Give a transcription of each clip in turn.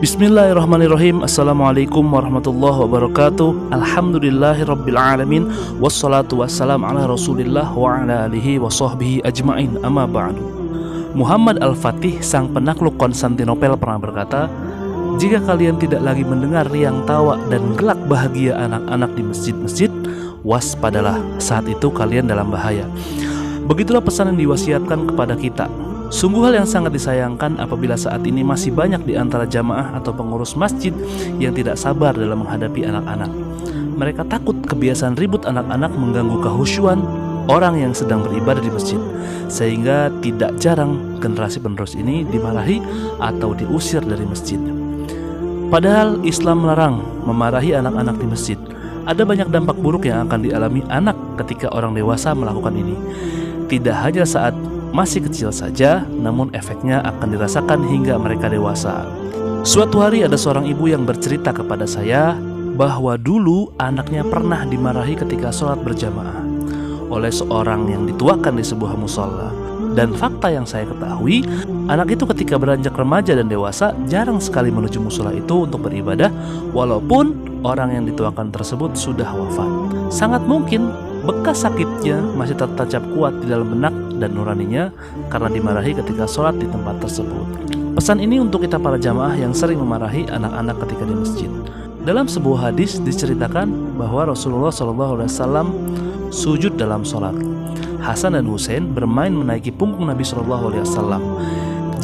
Bismillahirrahmanirrahim. Assalamualaikum warahmatullahi wabarakatuh. Alhamdulillahirabbil alamin. Wassalatu wassalam ala Rasulillah wa ala alihi wa sahbihi ajmain. Amma ba'du. Muhammad Al-Fatih, sang penakluk Konstantinopel, pernah berkata, "Jika kalian tidak lagi mendengar riang tawa dan gelak bahagia anak-anak di masjid-masjid, waspadalah, saat itu kalian dalam bahaya." Begitulah pesan yang diwasiatkan kepada kita. Sungguh hal yang sangat disayangkan apabila saat ini masih banyak di antara jamaah atau pengurus masjid yang tidak sabar dalam menghadapi anak-anak. Mereka takut kebiasaan ribut anak-anak mengganggu kehusyuan orang yang sedang beribadah di masjid, sehingga tidak jarang generasi penerus ini dimarahi atau diusir dari masjid. Padahal Islam melarang memarahi anak-anak di masjid. Ada banyak dampak buruk yang akan dialami anak ketika orang dewasa melakukan ini. Tidak hanya saat masih kecil saja, namun efeknya akan dirasakan hingga mereka dewasa. Suatu hari ada seorang ibu yang bercerita kepada saya bahwa dulu anaknya pernah dimarahi ketika sholat berjamaah oleh seorang yang dituakan di sebuah musola. Dan fakta yang saya ketahui, anak itu ketika beranjak remaja dan dewasa jarang sekali menuju musola itu untuk beribadah, walaupun orang yang dituakan tersebut sudah wafat. Sangat mungkin bekas sakitnya masih tertancap kuat di dalam benak dan nuraninya karena dimarahi ketika sholat di tempat tersebut. Pesan ini untuk kita para jamaah yang sering memarahi anak-anak ketika di masjid. Dalam sebuah hadis diceritakan bahwa Rasulullah SAW sujud dalam sholat. Hasan dan Husain bermain menaiki punggung Nabi SAW.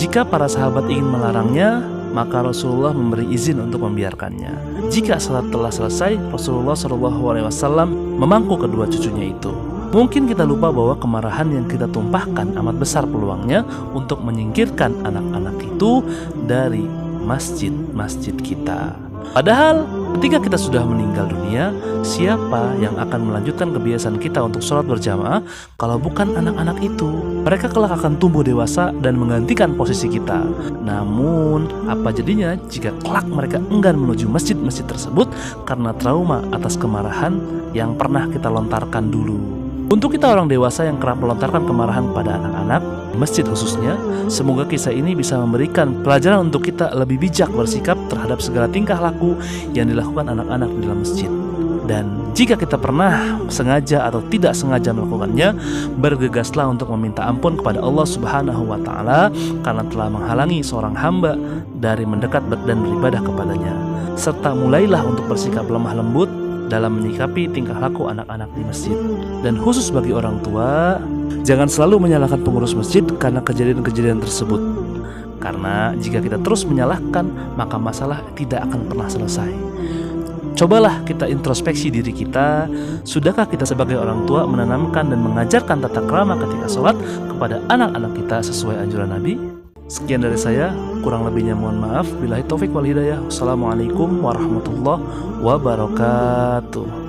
Jika para sahabat ingin melarangnya, maka Rasulullah memberi izin untuk membiarkannya. Jika salat telah selesai, Rasulullah SAW memangku kedua cucunya itu. Mungkin kita lupa bahwa kemarahan yang kita tumpahkan amat besar peluangnya untuk menyingkirkan anak-anak itu dari masjid-masjid kita. Padahal ketika kita sudah meninggal dunia, siapa yang akan melanjutkan kebiasaan kita untuk sholat berjamaah kalau bukan anak-anak itu? Mereka kelak akan tumbuh dewasa dan menggantikan posisi kita. Namun, apa jadinya jika kelak mereka enggan menuju masjid-masjid tersebut karena trauma atas kemarahan yang pernah kita lontarkan dulu? Untuk kita orang dewasa yang kerap melontarkan kemarahan pada anak-anak, masjid khususnya, semoga kisah ini bisa memberikan pelajaran untuk kita lebih bijak bersikap terhadap segala tingkah laku yang dilakukan anak-anak di dalam masjid. Dan jika kita pernah sengaja atau tidak sengaja melakukannya, bergegaslah untuk meminta ampun kepada Allah Subhanahu wa Ta'ala karena telah menghalangi seorang hamba dari mendekat dan beribadah kepadanya. Serta mulailah untuk bersikap lemah lembut dalam menyikapi tingkah laku anak-anak di masjid. Dan khusus bagi orang tua, jangan selalu menyalahkan pengurus masjid karena kejadian-kejadian tersebut. Karena jika kita terus menyalahkan, maka masalah tidak akan pernah selesai. Cobalah kita introspeksi diri kita. Sudahkah kita sebagai orang tua menanamkan dan mengajarkan tata krama ketika sholat kepada anak-anak kita sesuai anjuran Nabi? Sekian dari saya, kurang lebihnya mohon maaf. Billahi taufik wal hidayah. Wassalamualaikum warahmatullahi wabarakatuh.